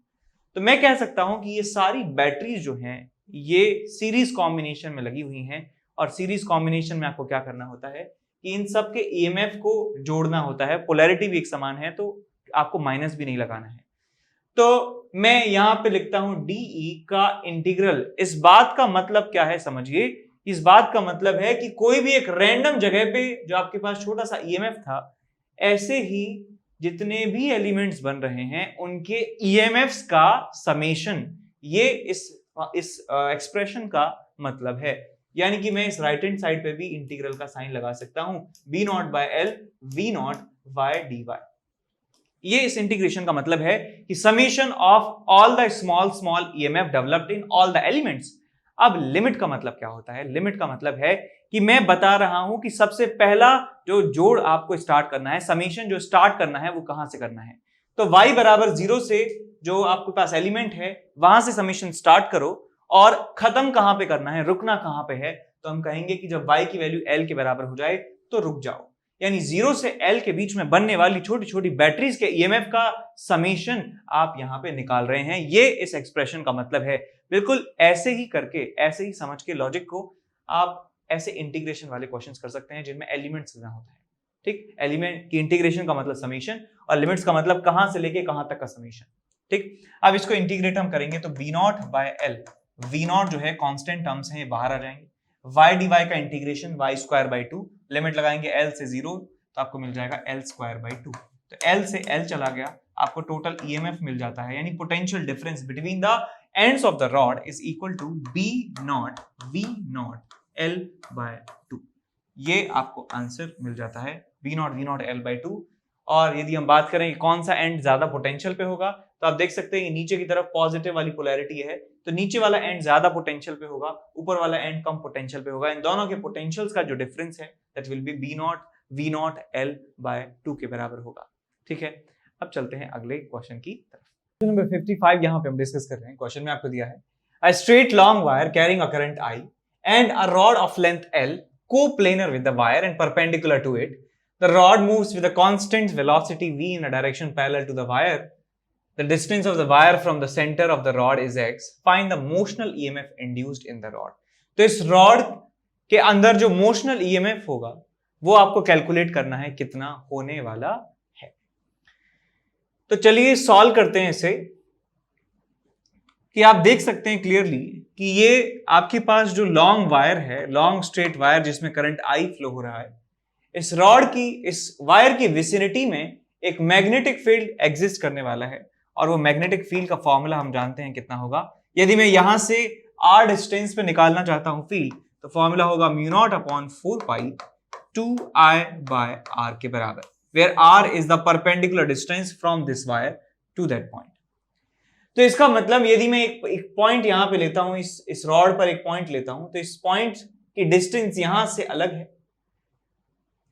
तो मैं कह सकता हूं कि ये सारी बैटरीज जो हैं ये सीरीज कॉम्बिनेशन में लगी हुई हैं और सीरीज कॉम्बिनेशन में आपको क्या करना होता है कि इन सब के ईएमएफ को जोड़ना होता है। पोलैरिटी भी एक समान है तो आपको माइनस भी नहीं लगाना है। तो मैं यहां पे लिखता हूं dE का इंटीग्रल। इस बात का मतलब क्या है समझिए, इस बात का मतलब है कि कोई भी एक रैंडम जगह पे जो आपके पास छोटा सा ईएमएफ था, ऐसे ही जितने भी एलिमेंट्स बन रहे हैं उनके ईएमएफ्स का समेशन, ये इस एक्सप्रेशन का मतलब है। यानी कि मैं इस राइट हैंड साइड पे भी इंटीग्रल का साइन लगा सकता हूं v0/L v0/dy। ये इस इंटीग्रेशन का मतलब है कि summation of all the small EMF developed in all the elements. अब लिमिट का मतलब क्या होता है? लिमिट का मतलब है कि मैं बता रहा हूं कि सबसे पहला जो जोड़ आपको स्टार्ट करना है, समेशन जो स्टार्ट करना है वो कहां से करना है। तो y बराबर 0 से जो आपके पास एलिमेंट है वहां से समेशन स्टार्ट करो और खत्म कहां पे करना है, रुकना कहां पे है। तो हम कहेंगे कि जब y की वैल्यू l के बराबर हो जाए तो रुक जाओ। यानी 0 से L के बीच में बनने वाली छोटी छोटी बैटरीज के ईएमएफ का समेशन आप यहां पे निकाल रहे हैं। ये इस एक्सप्रेशन का मतलब है। बिल्कुल ऐसे ही करके, ऐसे ही समझ के लॉजिक को आप ऐसे इंटीग्रेशन वाले क्वेश्चंस कर सकते हैं जिनमें एलिमेंट्स लेना होता है। ठीक, एलिमेंट की इंटीग्रेशन का मतलब समेशन और लिमिट्स का मतलब कहां से लेके कहां तक का समेशन। ठीक, अब इसको इंटीग्रेट हम करेंगे तो v0/L, v0 जो है कांस्टेंट टर्म्स हैं, ये बाहर आ जाएंगे। y dy का इंटीग्रेशन y²/2, लिमिट लगाएंगे L से 0 तो आपको मिल जाएगा L²/2। तो L से L चला गया, आपको टोटल ईएमएफ मिल जाता है, यानी potential difference between the ends of the rod is equal to b0 v0 L/2। ये आपको आंसर मिल जाता है V0 L/2। और यदि हम बात करें कौन सा एंड ज्यादा पोटेंशियल पे होगा, तो आप देख सकते हैं नीचे की तरफ पॉजिटिव वाली पोलैरिटी है, तो नीचे वाला एंड ज्यादा पोटेंशियल पे होगा, ऊपर वाला एंड कम पोटेंशियल पे होगा। इन दोनों के पोटेंशियल्स का जो डिफरेंस है that will B V0 L/2 के बराबर होगा। ठीक है, अब चलते हैं अगले क्वेश्चन की तरफ। क्वेश्चन नंबर 55 यहाँ पे हम डिस्कस कर रहे हैं। क्वेश्चन में आपको दिया है a straight long wire carrying a current I and a rod of length L coplanar with the wire and perpendicular to it. The rod moves with a constant velocity v in a direction parallel to the wire. The distance of the wire from the center of the rod is x. Find the motional EMF induced in the rod. तो इस रॉड के अंदर जो मोशनल EMF होगा वो आपको कैलकुलेट करना है कितना होने वाला है। तो चलिए सॉल्व करते हैं इसे, कि आप देख सकते हैं क्लियरली कि ये आपके पास जो लॉन्ग वायर है, लॉन्ग स्ट्रेट वायर जिसमें करंट आई फ्लो हो रहा है, इस रॉड की, इस वायर की विसिनिटी में एक मैग्नेटिक फील्ड एग्जिस्ट करने वाला है। और वो मैग्नेटिक फील्ड का फॉर्मूला हम जानते हैं कितना होगा। यदि मैं यहां से r डिस्टेंस पे निकालना चाहता हूं फील्ड, तो फॉर्मूला होगा μ0/4π 2I/r के बराबर, where r is the perpendicular distance from this wire to that point. तो इसका मतलब यदि मैं एक पॉइंट यहां पे लेता हूं, इस रॉड पर एक पॉइंट लेता हूं, तो इस पॉइंट की डिस्टेंस यहां से अलग है,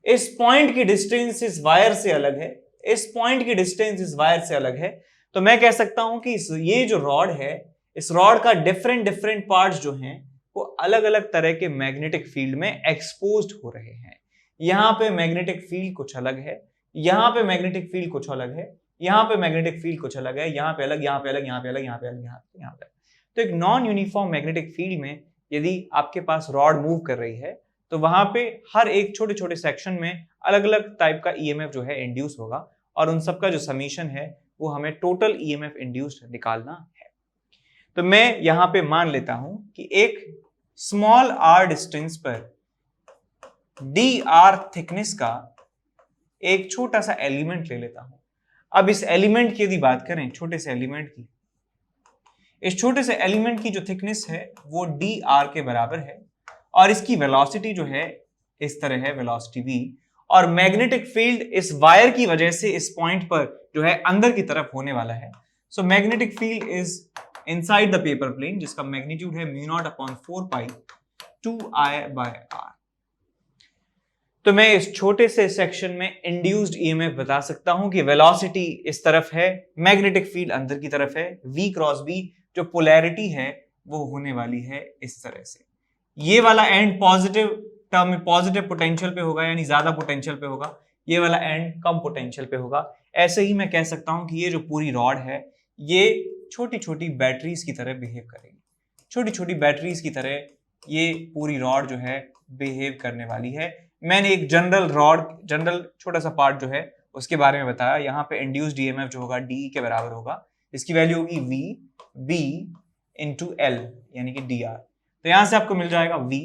इस पॉइंट की डिस्टेंस इस वायर से अलग है, इस पॉइंट की डिस्टेंस इस वायर से अलग है। तो मैं कह सकता हूं कि ये जो रॉड है, इस रॉड का डिफरेंट पार्ट्स जो हैं वो अलग अलग तरह के मैग्नेटिक फील्ड में एक्सपोज्ड हो रहे हैं। यहां पे मैग्नेटिक फील्ड कुछ अलग है, यहां पे मैग्नेटिक फील्ड कुछ अलग है, यहां पे मैग्नेटिक फील्ड कुछ अलग है, यहां पे अलग, यहां पे अलग, यहां पे अलग, यहां पे अलग, यहां पे। तो एक नॉन यूनिफॉर्म मैग्नेटिक फील्ड में यदि आपके पास रॉड मूव कर रही है, तो वहां पे हर एक छोटे छोटे सेक्शन में अलग अलग टाइप का ईएमएफ जो है इंड्यूस होगा, और उन सबका जो समीशन है वो हमें टोटल ईएमएफ इंड्यूस्ड निकालना है। तो मैं यहां पे मान लेता हूं कि एक स्मॉल r डिस्टेंस पर dr थिकनेस का एक छोटा सा एलिमेंट ले लेता हूं। अब इस एलिमेंट की यदि बात करें, छोटे से एलिमेंट की, इस छोटे से एलिमेंट की जो थिकनेस है वो dr के बराबर है, और इसकी वेलोसिटी जो है इस तरह है, वेलोसिटी v, और मैग्नेटिक फील्ड इस वायर की वजह से इस पॉइंट पर जो है अंदर की तरफ होने वाला है। So magnetic field is inside the paper plane, जिसका मैग्नीट्यूड है μ0/4π 2I/r। तो मैं इस छोटे से सेक्शन में इंड्यूस्ड ईएमएफ बता सकता हूं कि वेलोसिटी इस तरफ है, मैग्नेटिक फील्ड अंदर की तरफ है, v क्रॉस b जो पोलैरिटी है वो होने वाली है इस तरह से। ये वाला एंड पॉजिटिव टर्म में पॉजिटिव पोटेंशियल पे होगा, यानी ज्यादा पोटेंशियल पे होगा, ये वाला एंड कम पोटेंशियल पे होगा। ऐसे ही मैं कह सकता हूं कि ये जो पूरी रॉड है ये छोटी छोटी बैटरीज की तरह बिहेव करेगी, छोटी छोटी बैटरीज की तरह ये पूरी रॉड जो है बिहेव करने वाली है। मैंने एक जनरल छोटा सा पार्ट जो है उसके बारे में बताया। यहाँ पे इंड्यूस्ड ईएमएफ जो होगा डी के बराबर होगा, इसकी वैल्यू होगी वी बी इंटू एल यानी कि डी आर। तो यहां से आपको मिल जाएगा v,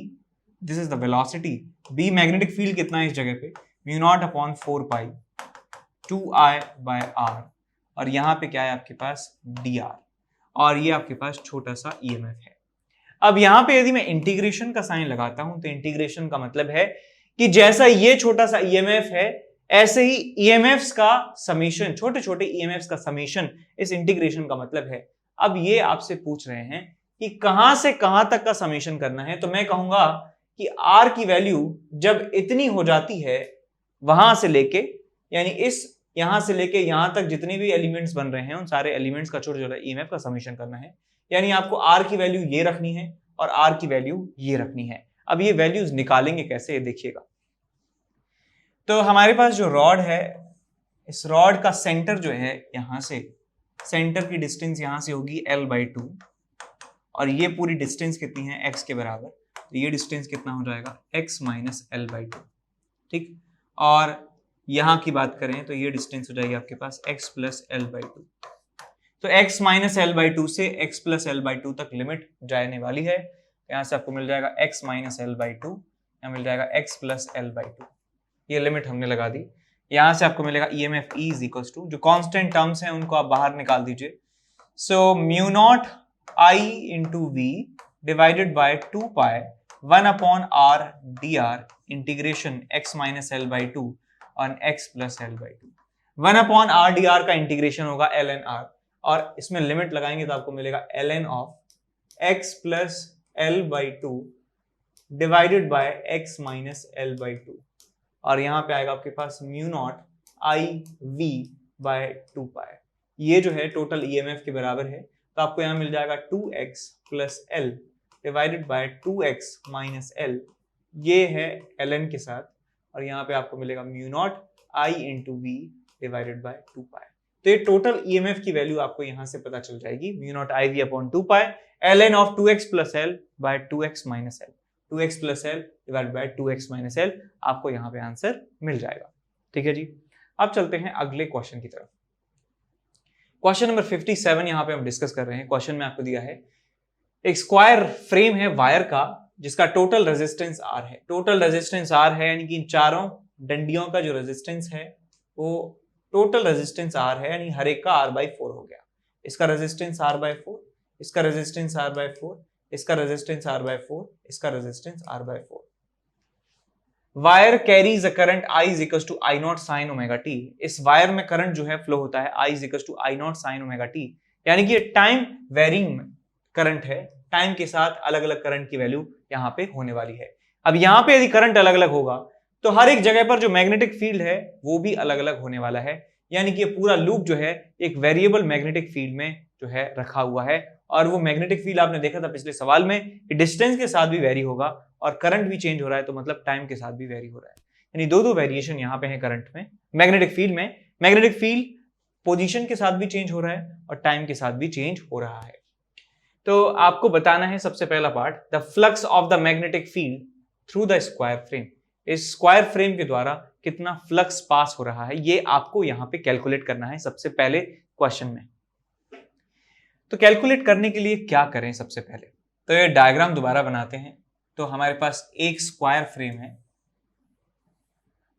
this is the velocity, b magnetic field कितना है इस जगह पे, μ0/4π 2I/r, और यहाँ पे क्या है आपके पास dr, और ये आपके पास छोटा सा ईएमएफ है। अब यहाँ पे यदि मैं इंटीग्रेशन का साइन लगाता हूं, तो इंटीग्रेशन का मतलब है कि जैसा ये छोटा सा ईएमएफ है ऐसे ही ईएमएफ्स का समीशन, छोटे छोटे ईएमएफ्स का समीशन इस इंटीग्रेशन का मतलब है। अब ये आपसे पूछ रहे हैं कि कहां से कहां तक का समीशन करना है, तो मैं कहूंगा कि r की वैल्यू जब इतनी हो जाती है वहां से लेके, यानी इस यहां से लेके यहां तक जितने भी एलिमेंट्स बन रहे हैं उन सारे एलिमेंट्स का छोटा छोटा ईएमएफ का समीशन करना है। यानी आपको r की वैल्यू ये रखनी है और r की वैल्यू ये रखनी है। अब ये वैल्यूज निकालेंगे कैसे, ये देखिएगा। तो हमारे पास जो रॉड है, इस रॉड का सेंटर जो है, यहां से सेंटर की डिस्टेंस यहां से होगी L/2, और ये पूरी डिस्टेंस कितनी है x के बराबर, तो ये डिस्टेंस कितना हो जाएगा x - L/2, ठीक। और यहां की बात करें तो ये डिस्टेंस हो जाएगी आपके पास x + L/2। तो x - L/2 से x + L/2 तक लिमिट जाने वाली है। यहां से आपको मिल जाएगा x - L/2, यहां मिल जाएगा x + L/2, ये लिमिट हमने लगा दी। यहां से आपको मिलेगा EMF E = जो कांस्टेंट टर्म्स हैं उनको आप बाहर निकाल दीजिए। सो μ0 I × V / 2π 1/r integration x minus L by two और x plus L by to. 1/r का इंटीग्रेशन होगा ln r और इसमें लिमिट लगाएंगे तो आपको मिलेगा ln of x plus L by two divided by x minus L by two और यहां पे आएगा आपके पास mu not I V by 2 pi. ये जो है टोटल ईएमएफ के बराबर है, तो आपको यहां मिल जाएगा 2x plus L divided by 2x minus L, ये है ln के साथ, और यहाँ पे आपको मिलेगा mu not I into V divided by 2 pi. तो ये टोटल ईएमएफ की वैल्यू आपको यहाँ से पता चल जाएगी, mu not I V upon 2 pi ln of 2x plus L by 2x minus L, 2x plus L divided by 2x minus L, आपको यहाँ पे आंसर मिल जाएगा। ठीक है जी, अब चलते हैं अगले क्वेश्चन की तरफ। क्वेश्चन नंबर 57 यहाँ पे हम डिस्कस कर रहे हैं। क्वेश्चन में आपको दिया है एक स्क्वायर फ्रेम है वायर का जिसका टोटल रेजिस्टेंस R है। टोटल रेजिस्टेंस R है यानी कि इन चारों डंडियों का जो रेजिस्टेंस है वो टोटल रेजिस्टेंस R है, यानी हर एक का R/4 हो गया। इसका रेजिस्टेंस R/4, इसका रेजिस्टेंस R/4, इसका रेजिस्टेंस R/4, इसका resistance R/4। Wire carries a current I is equal to I naught sine omega t. इस वायर में करंट जो है फ्लो होता है I is equal to I naught sine omega t, यानी कि ये टाइम वेरिंग करंट है, टाइम के साथ अलग अलग करंट की वैल्यू यहाँ पे होने वाली है। अब यहाँ पे यदि करंट अलग अलग होगा तो हर एक जगह पर जो मैग्नेटिक फील्ड है वो भी अलग अलग होने वाला है, यानी कि ये पूरा लूप जो है एक वेरिएबल मैग्नेटिक फील्ड में जो है रखा हुआ है, और वो मैग्नेटिक फील्ड आपने देखा था पिछले सवाल में, डिस्टेंस के साथ भी वेरी होगा और करंट भी चेंज हो रहा है, तो मतलब टाइम के साथ भी वेरी हो रहा है, यानी दो वेरिएशन यहाँ पे है करंट में, मैग्नेटिक फील्ड में। मैग्नेटिक फील्ड पोजीशन के साथ भी चेंज हो रहा है और टाइम के साथ भी चेंज हो रहा है। तो आपको बताना है सबसे पहला part, the flux of the magnetic field through the square frame. इस स्क्वायर फ्रेम के द्वारा कितना फ्लक्स पास हो रहा है, ये आपको यहाँ पे कैलकुलेट करना है सबसे पहले क्वेश्चन में। तो कैलकुलेट करने के लिए क्या करें सबसे पहले, तो ये डायग्राम दोबारा बनाते हैं। तो हमारे पास एक स्क्वायर फ्रेम है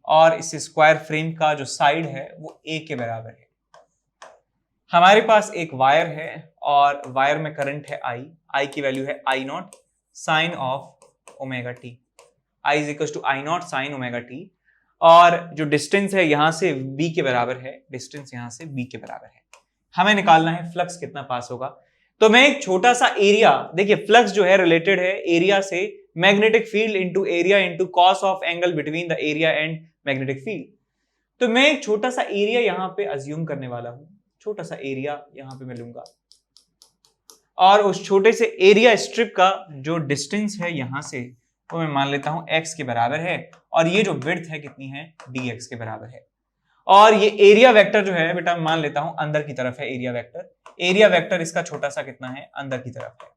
और इस स्क्वायर फ्रेम का जो साइड है वो a के बराबर है। हमारे पास एक वायर है और वायर में करंट है I की वैल्यू है I naught sine of omega t, I is equal to I naught sine omega T, और जो डिस्टेंस है यहां से b के बराबर है, डिस्टेंस यहां से b के बराबर है। हमें निकालना है फ्लक्स कितना पास होगा। तो मैं एक छोटा सा एरिया, देखिए फ्लक्स जो है रिलेटेड है एरिया से, magnetic field into area into cos of angle between the area and magnetic field. तो मैं एक छोटा सा एरिया यहां पे अज्यूम करने वाला हूं, छोटा सा एरिया यहां पे मैं लूंगा, और उस छोटे से एरिया स्ट्रिप का जो डिस्टेंस है यहां से वो मैं मान लेता हूं x के बराबर है, और ये जो विड्थ है कितनी है, dx के बराबर है। और ये एरिया वेक्टर जो है बेटा मैं मान लेता हूं अंदर की तरफ है, एरिया वेक्टर इसका छोटा सा कितना है, अंदर की तरफ है।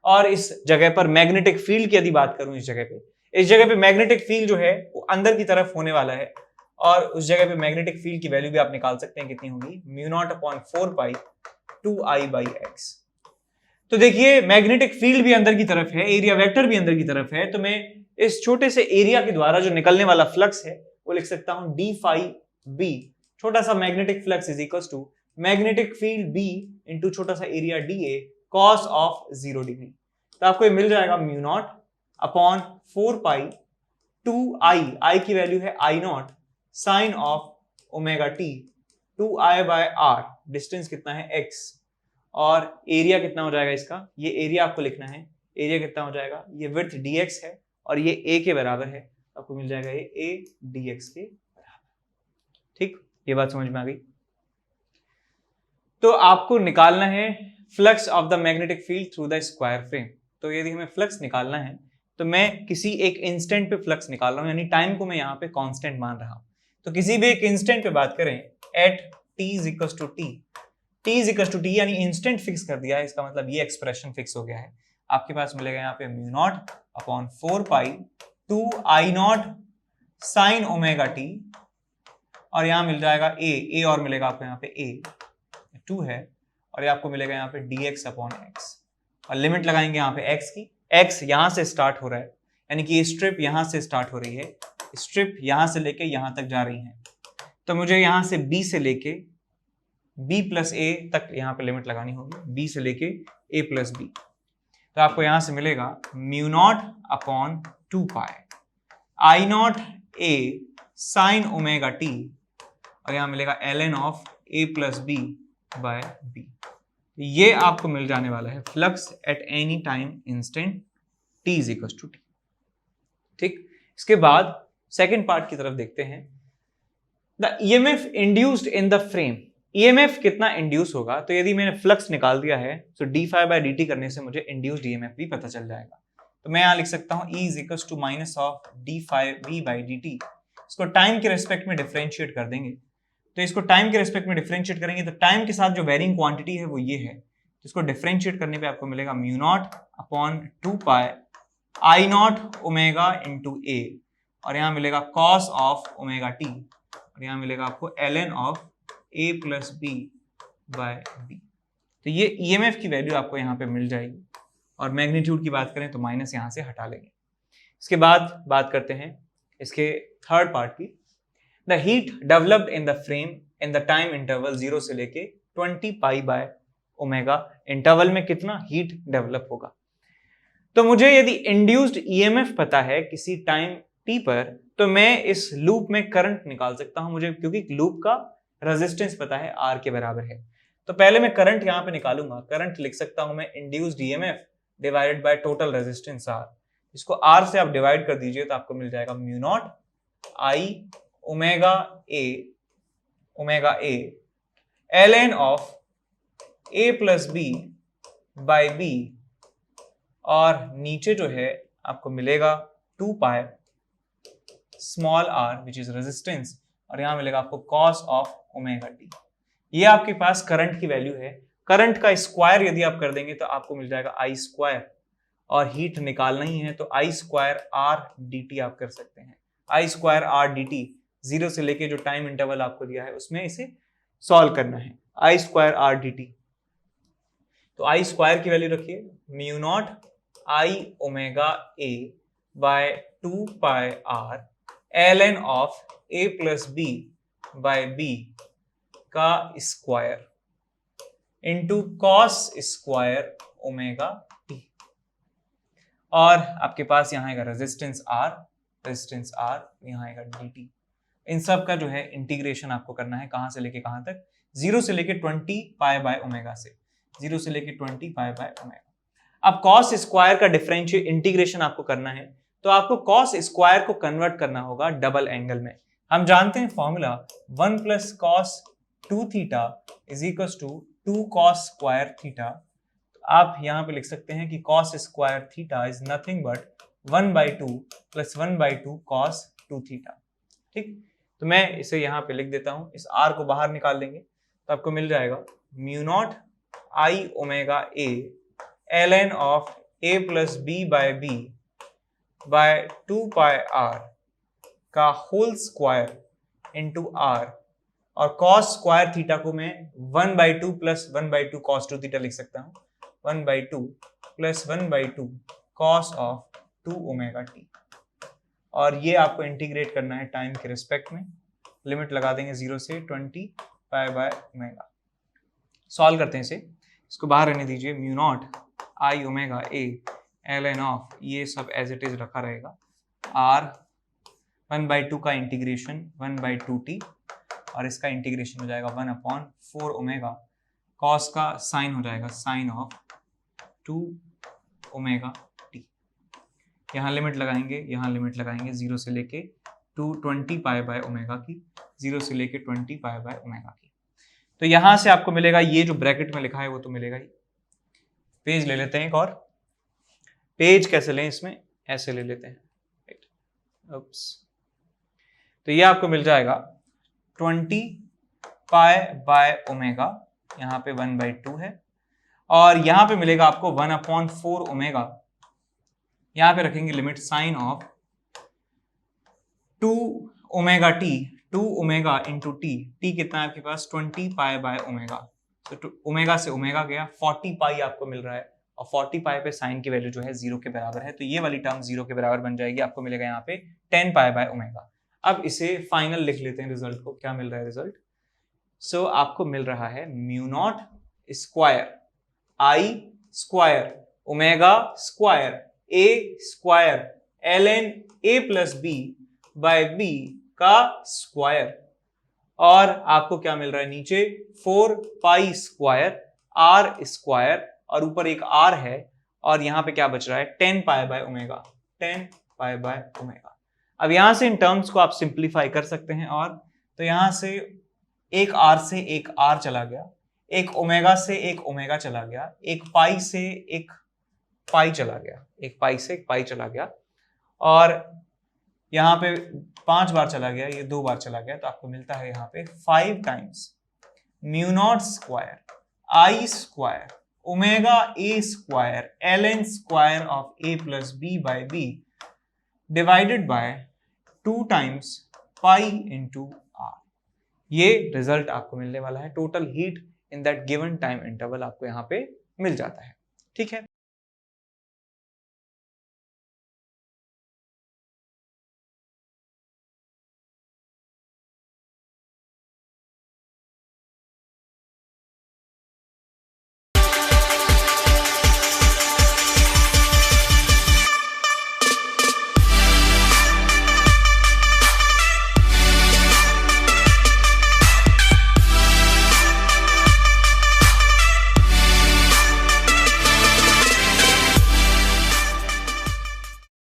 और इस जगह पर मैग्नेटिक फील्ड की यदि बात करूं, इस जगह पे मैग्नेटिक फील्ड जो है वो अंदर की तरफ होने वाला है, और उस जगह पे मैग्नेटिक फील्ड की वैल्यू भी आप निकाल सकते हैं, कितनी होगी, mu naught upon 4 pi 2I by x. तो देखिए मैग्नेटिक फील्ड भी अंदर की तरफ है, एरिया वेक्टर भी अंदर की तरफ है, तो मैं इस छोटे से एरिया के द्वारा जो निकलने वाला फ्लक्स है वो लिख सकता हूं डी फाई बी, छोटा सा magnetic flux is equal to magnetic field B into छोटा सा area d A cos of 0 degree. तो आपको ये मिल जाएगा mu not upon 4 pi 2I की वैल्यू है I naught sine of omega t 2I by R, distance कितना है x, और एरिया कितना हो जाएगा इसका, ये एरिया आपको लिखना है, एरिया कितना हो जाएगा, ये विड्थ dx है और ये a के बराबर है, आपको मिल जाएगा ये a dx के बराबर। ठीक, ये बात समझ में आ गई। तो आपको निकालना है flux of the magnetic field through the square frame. तो यदि हमें फ्लक्स निकालना है तो मैं किसी एक इंस्टेंट पे फ्लक्स निकाल रहा हूं, यानी टाइम को मैं यहाँ पे कांस्टेंट मान रहा हूं। तो किसी भी एक इंस्टेंट पे बात करें, at t is equal to t यानी इंस्टेंट फिक्स कर दिया है, इसका मतलब ये एक्सप्रेशन फिक्स हो गया है। आपके पास मिलेगा यहाँ पे mu naught upon 4 pi 2I not sine omega T, और यहाँ मिल जाएगा a और मिलेगा आपको यहाँ पे a 2 है, और ये आपको मिलेगा यहाँ पे dx अपॉन x, और लिमिट लगाएंगे यहाँ पे x की, x यहाँ से स्टार्ट हो रहा है, यानी कि ये स्ट्रिप यहाँ से स्टार्ट हो रही है, स्ट्रिप यहाँ से लेके यहाँ तक जा रही है, तो मुझे यहाँ से b से लेके b प्लस a तक यहाँ पे लिमिट लगानी होगी, b से लेके a प्लस b। तो आपको यहां से मिलेगा mu not upon 2 pi I naught A sine omega T, और यहां मिलेगा ln of a plus B by B. ये आपको मिल जाने वाला है flux at any time instant t is equal to t. ठीक, इसके बाद सेकेंड पार्ट की तरफ देखते हैं। The EMF induced in the frame, EMF कितना इंड्यूस होगा, तो यदि मैंने फ्लक्स निकाल दिया है तो d phi bye d T करने से मुझे इंड्यूस्ड ईएमएफ भी पता चल जाएगा। तो मैं यहां लिख सकता हूं E is equal to minus of d phi B by d t. इसको टाइम के रेस्पेक्ट में डिफरेंशिएट कर देंगे, तो इसको टाइम के रेस्पेक्ट में डिफरेंशिएट करेंगे तो टाइम के साथ जो वेरिंग क्वांटिटी है वो ये है, तो इसको डिफरेंशिएट करने पे आपको मिलेगा mu not upon 2 pi I not omega into A, और यहां मिलेगा कॉस ऑफ ओमेगा टी, और यहां मिलेगा आपको ln of a plus B by B. तो ये ईएमएफ की वैल्यू आपको यहाँ पे मिल जाएगी, और मैग्नीट्यूड की बात करें तो माइनस यहाँ से हटा लेंगे। इसके बाद बात करते हैं इसके थर्ड पार्ट की। The heat developed in the frame in the time interval 0 से लेके 20 पाई बाय ओमेगा, इंटरवल में कितना हीट डेवलप होगा। तो मुझे यदि इंड्यूस्ड ईएमएफ पता है किसी टाइम t पर, तो मैं इस लूप में करंट निकाल सकता हूं, मुझे क्योंकि लूप का रेजिस्टेंस पता है R के बराबर है। तो पहले मैं करंट यहां पे निकालूंगा, करंट लिख सकता हूं मैं induced EMF divided by total resistance R। इसको R से आप डिवाइड कर दीजिए तो आपको मिल जाएगा mu not I omega A ln of a plus B by B, और नीचे जो है आपको मिलेगा 2 pi small r which is resistance, और यहां मिलेगा आपको cos ऑफ ओमेगा टी। ये आपके पास करंट की वैल्यू है। करंट का स्क्वायर यदि आप कर देंगे तो आपको मिल जाएगा आई स्क्वायर, और हीट निकालना ही है तो I square R D t आप कर सकते हैं। आई स्क्वायर आर डी टी 0 से लेके जो टाइम इंटरवल आपको दिया है उसमें इसे सॉल्व करना है, I square R D T. तो आई स्क्वायर की वैल्यू रखिए mu not I omega A by 2 pi R ln of a plus B by B का square into cos square omega T, और आपके पास यहाँ आएगा रेजिस्टेंस R, यहाँ आएगा dt। इन सब का जो है इंटीग्रेशन आपको करना है, कहां से लेके कहां तक, 0 से लेके 20 पाई बाय ओमेगा से, 0 से लेके 20 पाई बाय ओमेगा। अब कॉस स्क्वायर का डिफरेंशिएट इंटीग्रेशन आपको करना है, तो आपको कॉस स्क्वायर को कन्वर्ट करना होगा डबल एंगल में। हम जानते हैं formula 1 plus cos 2 theta is equal to 2 cos square theta. तो आप यहां पे लिख सकते हैं कि cos square theta is nothing but 1/2 plus 1/2 cos 2 theta. ठीक, तो मैं इसे यहाँ पे लिख देता हूं, इस r को बाहर निकाल लेंगे तो आपको मिल जाएगा mu not I omega A ln of a plus B by B by 2 pi r का होल स्क्वायर इंटू r, और cos स्क्वायर थीटा को मैं 1/2 प्लस 1/2 cos 2 थीटा लिख सकता हूं, 1/2 plus 1/2 cos of 2 omega T, और ये आपको इंटीग्रेट करना है टाइम के रिस्पेक्ट में। लिमिट लगा देंगे 0 से 20 पाई बाय ओमेगा। सॉल्व करते हैं इसे, इसको बाहर रहने दीजिए, mu naught I omega A ln of, ये सब एज इट इज रखा रहेगा, r 1/2 का इंटीग्रेशन 1/2 t, और इसका इंटीग्रेशन हो जाएगा 1/4 ओमेगा, cos का साइन हो जाएगा साइन ऑफ 2 ओमेगा t। यहाँ लिमिट लगाएंगे, यहाँ लिमिट लगाएंगे 0 से लेके 220 पाई बाय ओमेगा की, 0 से लेके 20 पाई बाय ओमेगा की। तो यहां से आपको मिलेगा, ये जो ब्रैकेट में लिखा है वो तो मिलेगा ही। पेज ले लेते हैं एक और, पेज कैसे लें, इसमें ऐसे ले लेते हैं, तो ये आपको मिल जाएगा 20 पाई बाय ओमेगा, यहाँ पे 1/2 है, और यहाँ पे मिलेगा आपको 1/4 ओमेगा, यहाँ पे रखेंगे limit sine of 2 omega t, 2 omega into t, t कितना है आपके पास 20 पाई बाय ओमेगा, तो ओमेगा से ओमेगा गया, 40 पाई आपको मिल रहा है, और 40 पाई पे साइन की वैल्यू जो है 0 के बराबर है, तो ये वाली टर्म 0 के बराबर बन जाएगी, आपको मिलेगा यहाँ पे 10 पाई बाय ओमेगा। अब इसे फाइनल लिख लेते हैं रिजल्ट को, क्या मिल रहा है रिजल्ट। सो आपको मिल रहा है mu naught square I square omega square A square ln a plus B by B का स्क्वायर, और आपको क्या मिल रहा है नीचे 4 पाई स्क्वायर आर स्क्वायर, और ऊपर एक आर है, और यहां पे क्या बच रहा है 10 पाई by omega, 10 pi by omega. अब यहां से इन टर्म्स को आप सिंप्लीफाई कर सकते हैं, और तो यहां से एक आर से एक आर चला गया, एक ओमेगा से एक ओमेगा चला गया, एक पाई से एक पाई चला गया, एक पाई से एक पाई चला गया, और यहाँ पे 5 बार चला गया, ये 2 बार चला गया, तो आपको मिलता है यहाँ पे 5 times mu naught square I square omega A square ln square of A plus B by B divided by 2 times pi into R. ये रिजल्ट आपको मिलने वाला है। Total heat in that given time interval आपको यहाँ पे मिल जाता है। ठीक है।